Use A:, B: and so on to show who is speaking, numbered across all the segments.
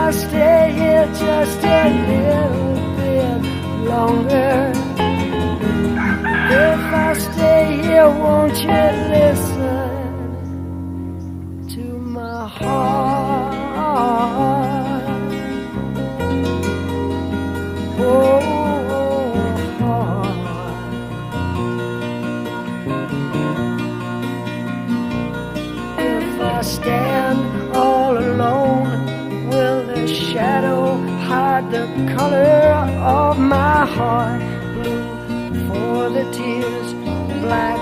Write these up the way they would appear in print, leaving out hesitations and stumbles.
A: I stay here just a little bit longer, if I stay here, won't you listen to my heart? Oh, heart. If I stand all alone, will the shadow hide the color of my heart? Blue for the tears, black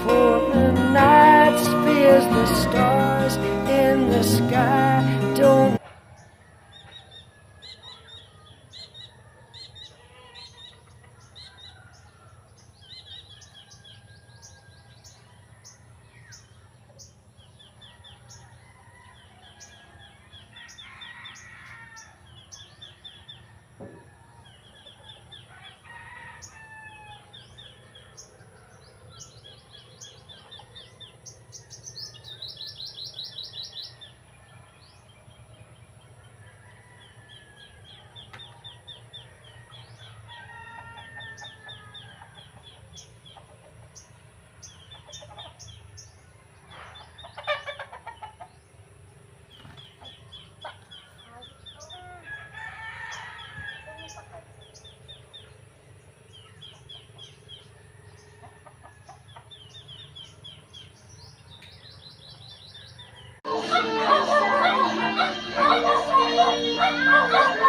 A: for the night's fears. The stars in the sky don't
B: Ha ha ha ha!